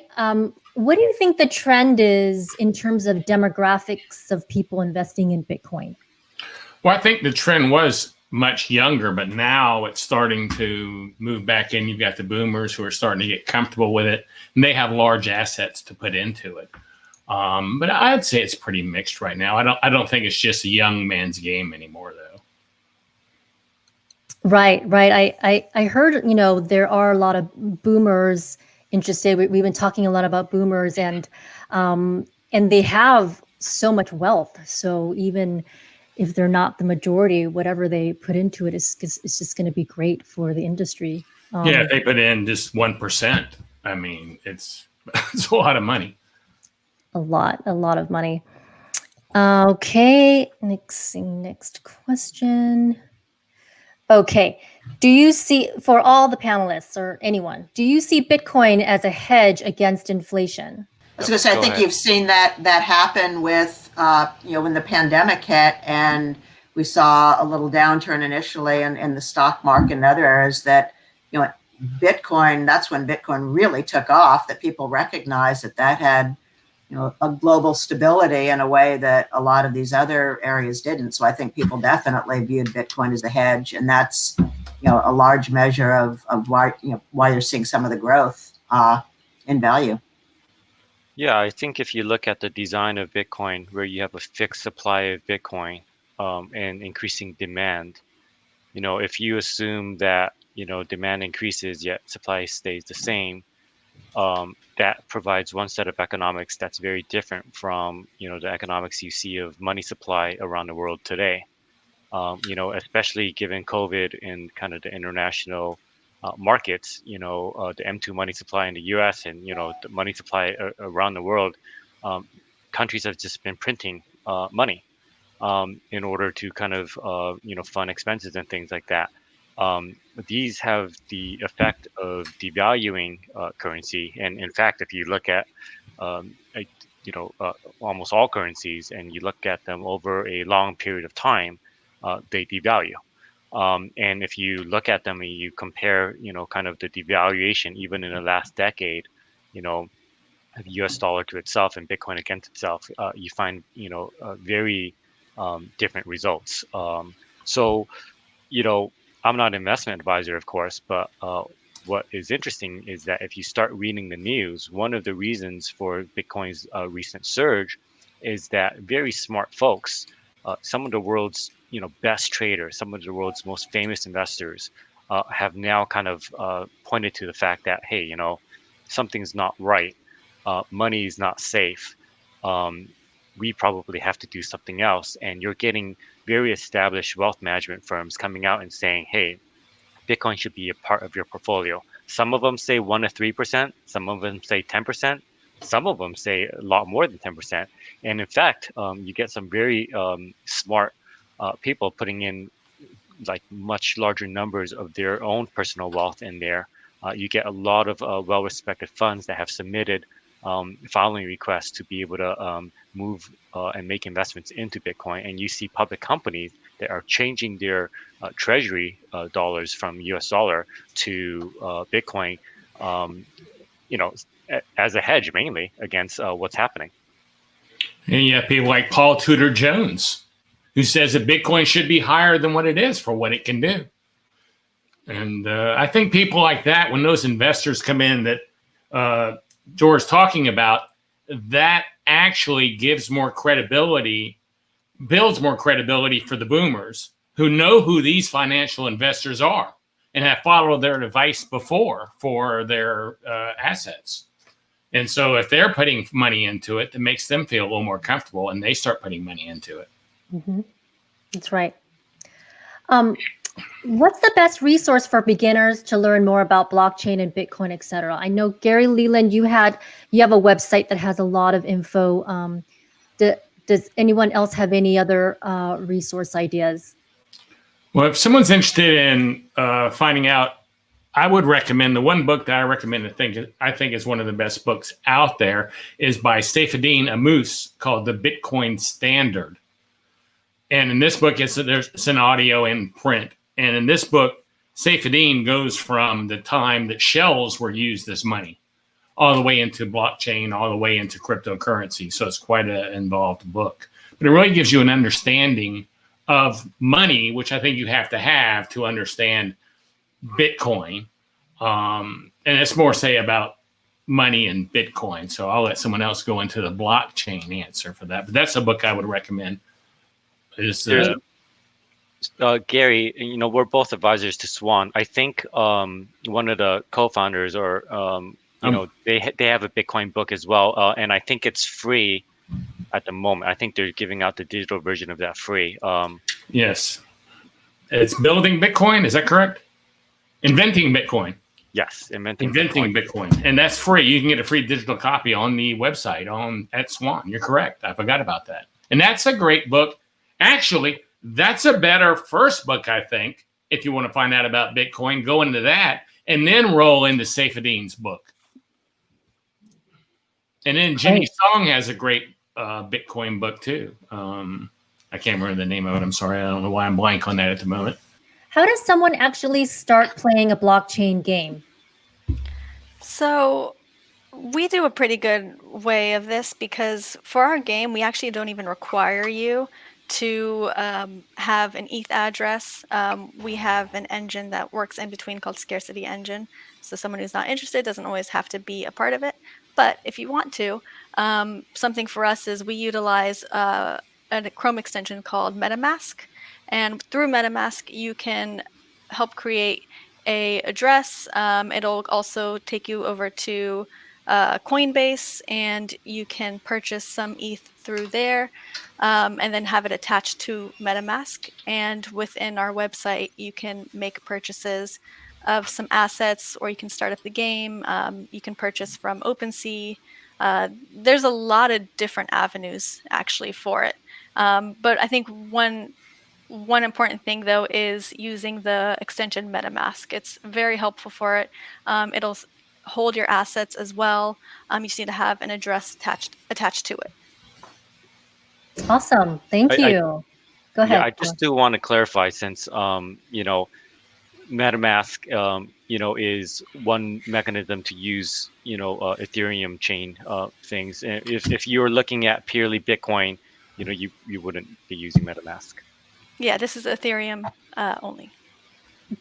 What do you think the trend is in terms of demographics of people investing in Bitcoin? Well, I think the trend was much younger, but now it's starting to move back in. You've got the boomers who are starting to get comfortable with it, and they have large assets to put into it. But I'd say it's pretty mixed right now. I don't think it's just a young man's game anymore, though. Right. I heard, there are a lot of boomers interested. We've been talking a lot about boomers, and they have so much wealth. So even if they're not the majority, whatever they put into it is just going to be great for the industry. Yeah, if they put in just 1%, I mean, it's a lot of money. A lot of money. Okay, next question. Okay, do you see, for all the panelists or anyone, do you see Bitcoin as a hedge against inflation? I was going to say, I think you've seen that happen with, when the pandemic hit and we saw a little downturn initially in the stock market and other areas that, Bitcoin, that's when Bitcoin really took off, that people recognized that had, a global stability in a way that a lot of these other areas didn't. So I think people definitely viewed Bitcoin as a hedge, and that's, a large measure of why, why you're seeing some of the growth in value. Yeah, I think if you look at the design of Bitcoin, where you have a fixed supply of Bitcoin and increasing demand, if you assume that, demand increases yet supply stays the same, that provides one set of economics that's very different from, the economics you see of money supply around the world today. Especially given COVID and kind of the international markets, the M2 money supply in the US and, the money supply around the world, countries have just been printing money in order to kind of, fund expenses and things like that. These have the effect of devaluing currency. And in fact, if you look at, almost all currencies and you look at them over a long period of time, they devalue. And if you look at them and you compare, kind of the devaluation, even in the last decade, the US dollar to itself and Bitcoin against itself, you find, very different results. So, I'm not an investment advisor, of course, but what is interesting is that if you start reading the news, one of the reasons for Bitcoin's recent surge is that very smart folks, some of the world's best traders, some of the world's most famous investors, have now kind of pointed to the fact that, hey, something's not right. Money is not safe. We probably have to do something else. And you're getting very established wealth management firms coming out and saying, hey, Bitcoin should be a part of your portfolio. Some of them say 1 to 3%. Some of them say 10%. Some of them say a lot more than 10%. And in fact, you get some very smart people putting in like much larger numbers of their own personal wealth in there. You get a lot of well-respected funds that have submitted filing requests to be able to move and make investments into Bitcoin. And you see public companies that are changing their treasury dollars from US dollar to Bitcoin, as a hedge mainly against what's happening. And you have people like Paul Tudor Jones, who says that Bitcoin should be higher than what it is for what it can do. And I think people like that, when those investors come in that George's talking about, that actually gives more credibility, builds more credibility for the boomers who know who these financial investors are and have followed their advice before for their assets. And so if they're putting money into it, it makes them feel a little more comfortable and they start putting money into it. Mm-hmm. That's right. What's the best resource for beginners to learn more about blockchain and Bitcoin, et cetera? I know, Gary Leland, you have a website that has a lot of info. Does anyone else have any other resource ideas? Well, if someone's interested in finding out, I would recommend the one book that I recommend. I think is one of the best books out there is by Saifedean Ammous called The Bitcoin Standard. And in this book, it's an audio and print. And in this book, Saifedean goes from the time that shells were used as money all the way into blockchain, all the way into cryptocurrency. So it's quite an involved book. But it really gives you an understanding of money, which I think you have to understand Bitcoin. And it's more, say, about money and Bitcoin. So I'll let someone else go into the blockchain answer for that. But that's a book I would recommend. Gary, we're both advisors to Swan. I think one of the co-founders, or they have a Bitcoin book as well, and I think it's free at the moment. I think they're giving out the digital version of that free. Yes, it's Building Bitcoin. Is that correct? Inventing Bitcoin. Yes, Inventing Bitcoin, and that's free. You can get a free digital copy on the website at Swan. You're correct. I forgot about that, and that's a great book. Actually, that's a better first book, I think, if you want to find out about Bitcoin. Go into that and then roll into Saifedean's book. And then Jimmy Song has a great Bitcoin book, too. I can't remember the name of it. I'm sorry. I don't know why I'm blank on that at the moment. How does someone actually start playing a blockchain game? So we do a pretty good way of this because for our game, we actually don't even require you to have an ETH address. We have an engine that works in between called Scarcity Engine. So someone who's not interested doesn't always have to be a part of it. But if you want to, something for us is we utilize a Chrome extension called MetaMask. And through MetaMask, you can help create a address. It'll also take you over to Coinbase, and you can purchase some ETH through there, and then have it attached to MetaMask. And within our website, you can make purchases of some assets, or you can start up the game. You can purchase from OpenSea. There's a lot of different avenues actually for it. But I think one important thing though is using the extension MetaMask. It's very helpful for it. It'll hold your assets as well. You just need to have an address attached to it. Awesome. Thank you. Go ahead. Yeah, I just do want to clarify since MetaMask is one mechanism to use Ethereum chain things. And if you're looking at purely Bitcoin, you wouldn't be using MetaMask. Yeah, this is Ethereum only.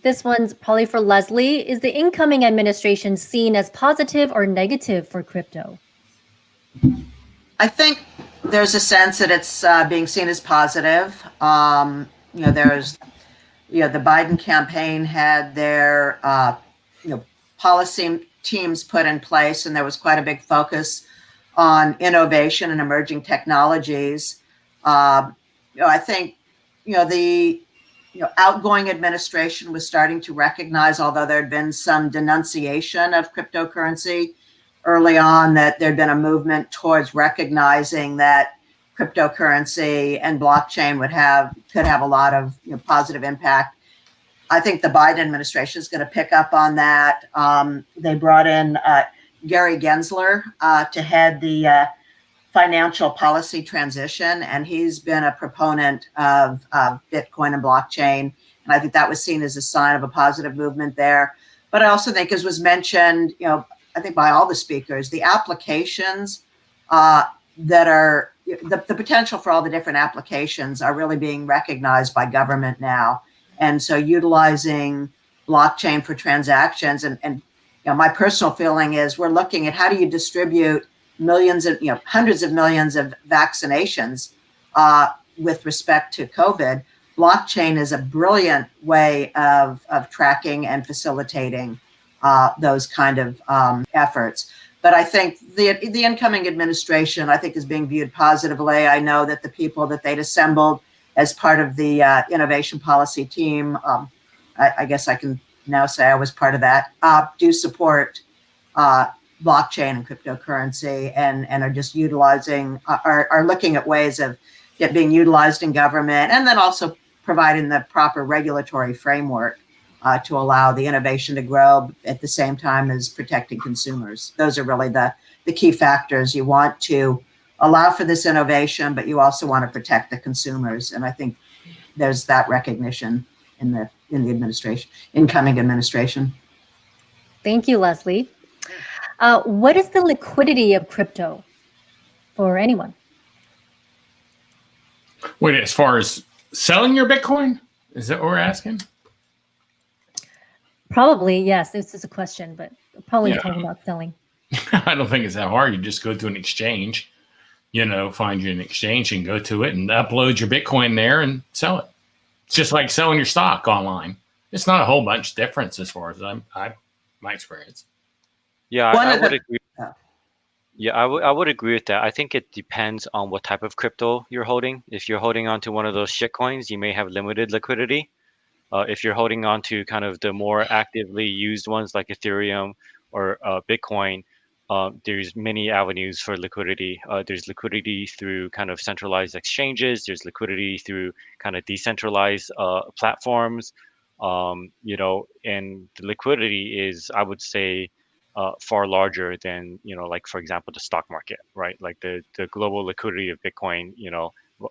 This one's probably for Leslie. Is the incoming administration seen as positive or negative for crypto? I think there's a sense that it's being seen as positive. There's, the Biden campaign had their, policy teams put in place, and there was quite a big focus on innovation and emerging technologies. I think, the outgoing administration was starting to recognize, although there had been some denunciation of cryptocurrency early on, that there'd been a movement towards recognizing that cryptocurrency and blockchain could have a lot of positive impact. I think the Biden administration is going to pick up on that. They brought in Gary Gensler to head the financial policy transition, and he's been a proponent of Bitcoin and blockchain, and I think that was seen as a sign of a positive movement there. But I also think, as was mentioned, I think by all the speakers, the applications that are the potential for all the different applications are really being recognized by government now, and so utilizing blockchain for transactions, and my personal feeling is we're looking at how do you distribute millions of, hundreds of millions of vaccinations with respect to COVID. Blockchain is a brilliant way of tracking and facilitating those kind of efforts. But I think the incoming administration, I think, is being viewed positively. I know that the people that they'd assembled as part of the innovation policy team, I guess I can now say I was part of that, do support blockchain and cryptocurrency, and are just utilizing, are looking at ways of it being utilized in government, and then also providing the proper regulatory framework to allow the innovation to grow at the same time as protecting consumers. Those are really the key factors. You want to allow for this innovation, but you also want to protect the consumers. And I think there's that recognition in the administration, incoming administration. Thank you, Leslie. What is the liquidity of crypto for anyone? Wait, as far as selling your Bitcoin? Is that what we're asking? Probably, yes. This is a question, but probably talking about selling. I don't think it's that hard. You just go to an exchange, find you an exchange and go to it and upload your Bitcoin there and sell it. It's just like selling your stock online. It's not a whole bunch difference as far as my experience. Yeah, I would agree. Yeah, I would agree with that. I think it depends on what type of crypto you're holding. If you're holding on to one of those shit coins, you may have limited liquidity. If you're holding on to kind of the more actively used ones like Ethereum or Bitcoin, there's many avenues for liquidity. There's liquidity through kind of centralized exchanges. There's liquidity through kind of decentralized platforms. And the liquidity is, I would say, far larger than, like, for example, the stock market, right? Like the global liquidity of Bitcoin,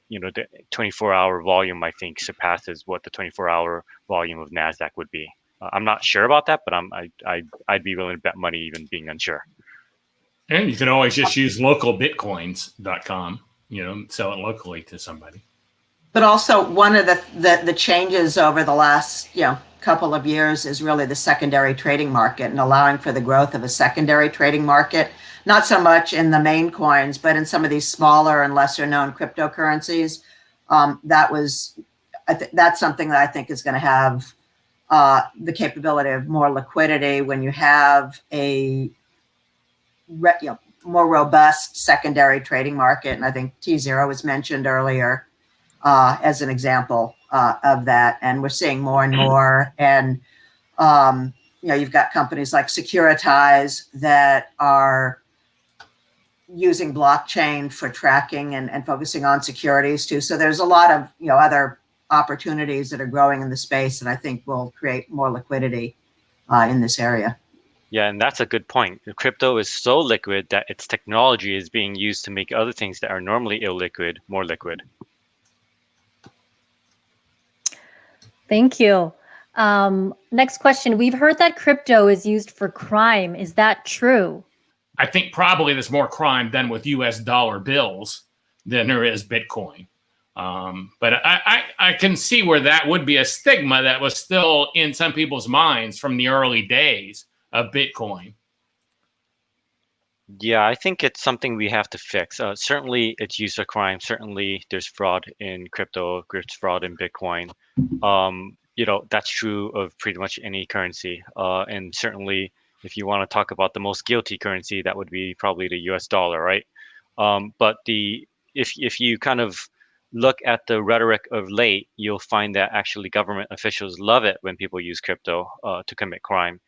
the 24-hour volume, I think, surpasses what the 24-hour volume of NASDAQ would be. I'm not sure about that, but I'd be willing to bet money even being unsure. And you can always just use localbitcoins.com, sell it locally to somebody. But also one of the changes over the last, couple of years is really the secondary trading market and allowing for the growth of a secondary trading market, not so much in the main coins, but in some of these smaller and lesser known cryptocurrencies. That's something that I think is going to have the capability of more liquidity when you have a more robust secondary trading market. And I think T0 was mentioned earlier as an example of that. And we're seeing more and more. And, you've got companies like Securitize that are using blockchain for tracking and focusing on securities too. So there's a lot of, other opportunities that are growing in the space that I think will create more liquidity in this area. Yeah, and that's a good point. The crypto is so liquid that its technology is being used to make other things that are normally illiquid more liquid. Thank you. Next question. We've heard that crypto is used for crime. Is that true? I think probably there's more crime done with US dollar bills than there is Bitcoin. But I can see where that would be a stigma that was still in some people's minds from the early days of Bitcoin. Yeah, I think it's something we have to fix. Certainly, it's used for crime. Certainly, there's fraud in crypto. There's fraud in Bitcoin. That's true of pretty much any currency. And certainly, if you want to talk about the most guilty currency, that would be probably the US dollar, right? But if you kind of look at the rhetoric of late, you'll find that actually government officials love it when people use crypto to commit crime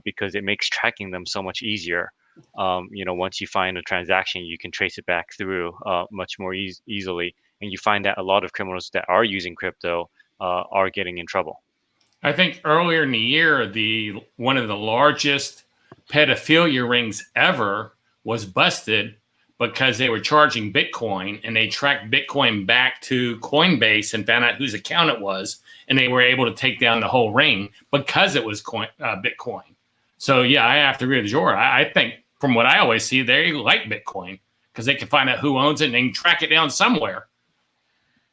because it makes tracking them so much easier. Once you find a transaction, you can trace it back through much more easily. And you find that a lot of criminals that are using crypto are getting in trouble. I think earlier in the year, one of the largest pedophilia rings ever was busted because they were charging Bitcoin, and they tracked Bitcoin back to Coinbase and found out whose account it was, and they were able to take down the whole ring because it was Bitcoin. So yeah, I have to agree with Jorah. I think from what I always see, they like Bitcoin because they can find out who owns it and they can track it down somewhere.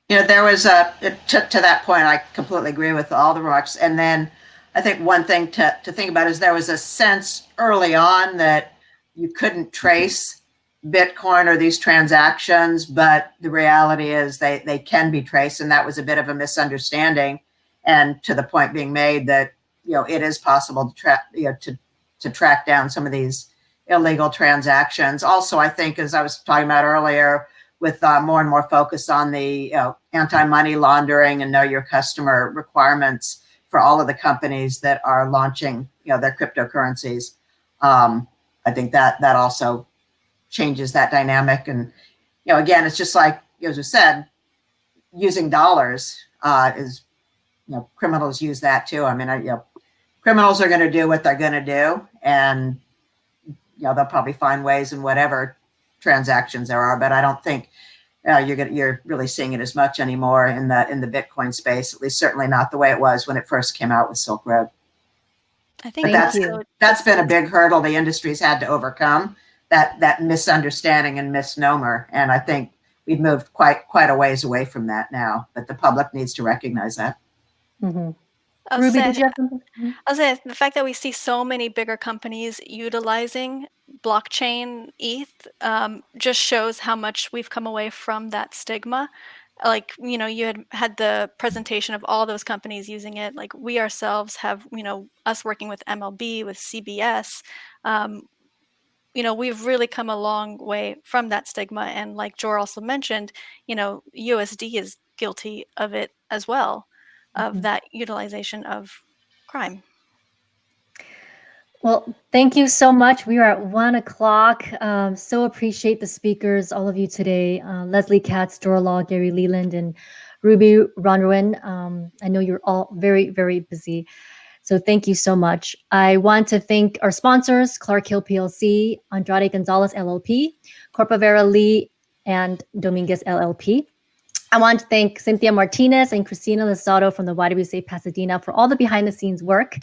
There was to that point, I completely agree with all the remarks. And then I think one thing to think about is there was a sense early on that you couldn't trace Bitcoin or these transactions, but the reality is they can be traced. And that was a bit of a misunderstanding. And to the point being made that, it is possible to track, to track down some of these illegal transactions. Also, I think, as I was talking about earlier, with more and more focus on the anti-money laundering and know your customer requirements for all of the companies that are launching their cryptocurrencies. I think that also changes that dynamic. And again, it's just like, as we said, using dollars is, criminals use that too. I mean, criminals are going to do what they're going to do, and they'll probably find ways in whatever transactions there are, but I don't think you're really seeing it as much anymore in the Bitcoin space. At least certainly not the way it was when it first came out with Silk Road. I think that's been a big hurdle the industry's had to overcome, that misunderstanding and misnomer. And I think we've moved quite a ways away from that now, but the public needs to recognize that. Mm-hmm. Ruby, did you have something? I'll say the fact that we see so many bigger companies utilizing blockchain ETH just shows how much we've come away from that stigma. Like, you had the presentation of all those companies using it. Like, we ourselves have, us working with MLB, with CBS, we've really come a long way from that stigma. And like Jor also mentioned, USD is guilty of it as well, of that utilization of crime. Well, thank you so much. We are at 1 o'clock. So appreciate the speakers, all of you today. Leslie Katz, Jor Law, Gary Leland, and Ruby Ronruen. I know you're all very, very busy. So thank you so much. I want to thank our sponsors, Clark Hill PLC, Andrade Gonzalez LLP, Corpavera Lee, and Dominguez LLP. I want to thank Cynthia Martinez and Christina Lozado from the YWCA Pasadena for all the behind-the-scenes work.